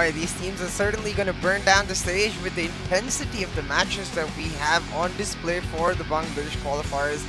boy, these teams are certainly going to burn down the stage with the intensity of the matches that we have on display for the Bangladesh qualifiers.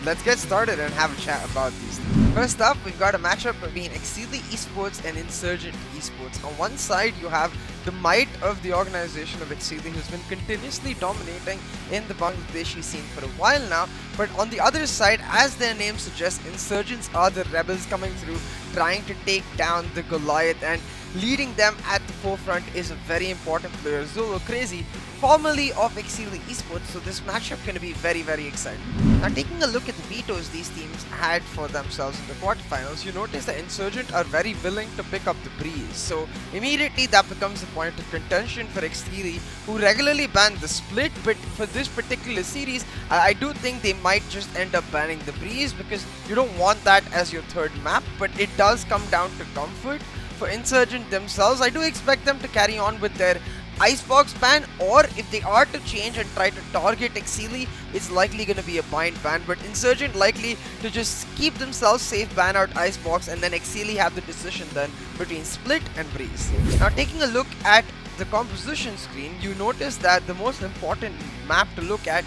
Let's get started and have a chat about these things. First up, we've got a matchup between Exceeli Esports and Insurgent Esports. On one side, you have the might of the organization of Exceeli, who's been continuously dominating in the Bangladeshi scene for a while now. But on the other side, as their name suggests, Insurgents are the rebels coming through, trying to take down the Goliath, and leading them at the forefront is a very important player, Zeusaberz, formerly of Exceeli Esports. So this matchup going to be very, very exciting. Now, taking a look at the vetoes these teams had for themselves in the quarterfinals, you notice that Insurgent are very willing to pick up the breeze. So immediately that becomes a point of contention for Exceeli, who regularly ban the split. But for this particular series, I do think they might just end up banning the breeze, because you don't want that as your third map. But it does come down to comfort for Insurgent themselves. I do expect them to carry on with their Icebox ban, or if they are to change and try to target Exceeli, it's likely going to be a bind ban. But Insurgent likely to just keep themselves safe, ban out Icebox, and then Exceeli have the decision then between split and breeze. Now, taking a look at the composition screen, you notice that the most important map to look at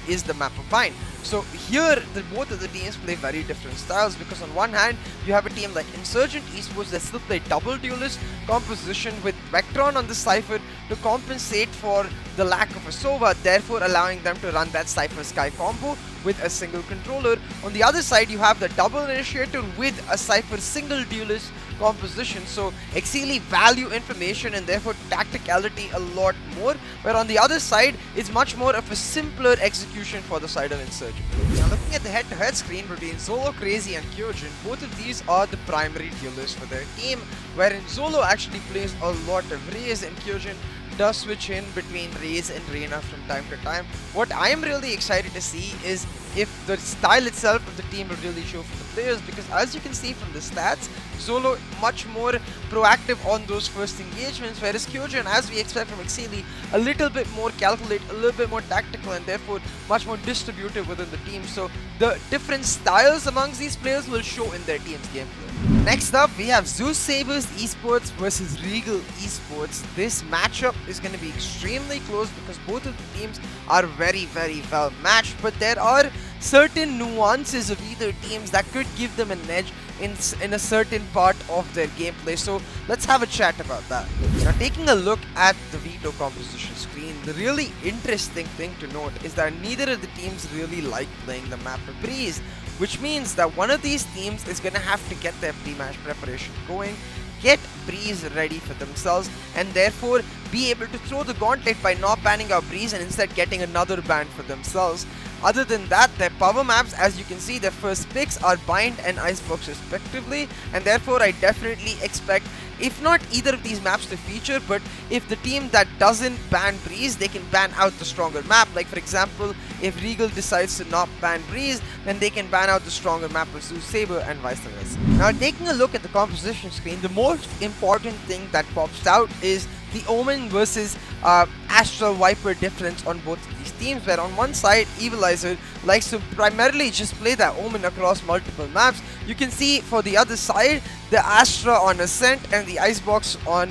is the map of bind. So here, both of the teams play very different styles, because on one hand, you have a team like Insurgent Esports that still play double duelist composition with Vectron on the Cypher to compensate for the lack of a Sova, therefore allowing them to run that Cypher Sky combo with a single controller. On the other side, you have the double initiator with a Cypher single duelist composition. So Exceeli value information and therefore tacticality a lot more, where on the other side it's much more of a simpler execution for the side of Insurgent. Now, looking at the head-to-head screen between Zeusaberz and Insurgent, both of these are the primary duelists for their team, wherein Zolo actually plays a lot of Raze and Insurgent does switch in between Raze and Reyna from time to time. What I am really excited to see is if the style itself of the team will really show for the players, because as you can see from the stats, Zolo much more proactive on those first engagements, whereas Insurgent, as we expect from Exceeli, a little bit more calculated, a little bit more tactical, and therefore much more distributed within the team. So the different styles amongst these players will show in their team's gameplay. Next up, we have Zeusaberz Esports versus Regal Esports. This matchup is going to be extremely close because both of the teams are very, very well matched, but there are certain nuances of either teams that could give them an edge in a certain part of their gameplay. So let's have a chat about that. Now, taking a look at the veto composition screen, the really interesting thing to note is that neither of the teams really like playing the map of breeze, which means that one of these teams is going to have to get their pre-match preparation going, get breeze ready for themselves, and therefore be able to throw the gauntlet by not banning out breeze and instead getting another ban for themselves. Other than that, their power maps, as you can see, their first picks are bind and icebox respectively, and therefore I definitely expect, if not either of these maps to feature, but if the team that doesn't ban breeze, they can ban out the stronger map. Like for example, if Regal decides to not ban breeze, then they can ban out the stronger map of Zeusaberz and vice versa. Now, taking a look at the composition screen, the most important thing that pops out is the Omen versus Astral Viper difference on both of these teams, where on one side, Evilizer likes to primarily just play that Omen across multiple maps. You can see for the other side, the Astra on Ascent and the Icebox on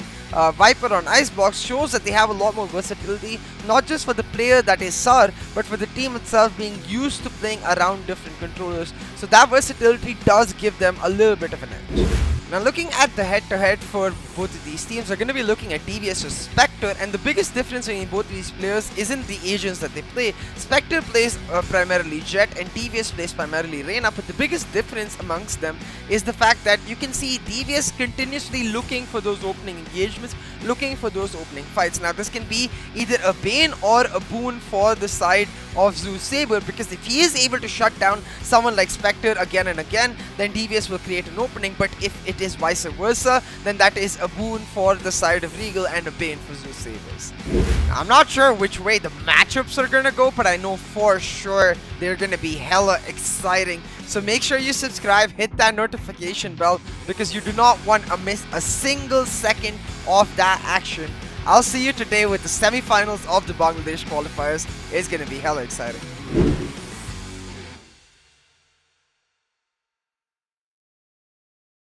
Viper on Icebox shows that they have a lot more versatility, not just for the player that is SAR, but for the team itself being used to playing around different controllers. So that versatility does give them a little bit of an edge. Now, looking at the head-to-head for both of these teams, we're going to be looking at TVS versus Spectre, and the biggest difference between both of these players isn't the agents that they play. Spectre plays primarily Jet and TVS plays primarily Reyna, but the biggest difference amongst them is the fact that you can see TVS continuously looking for those opening engagements, looking for those opening fights. Now, this can be either a bane or a boon for the side of Zeusaberz, because if he is able to shut down someone like Spectre again and again, then TVS will create an opening, but if it is vice versa, then that is a boon for the side of Regal and a bane for Zeusaberz. I'm not sure which way the matchups are gonna go, but I know for sure they're gonna be hella exciting. So make sure you subscribe, hit that notification bell, because you do not want to miss a single second of that action. I'll see you today with the semi-finals of the Bangladesh qualifiers. It's gonna be hella exciting.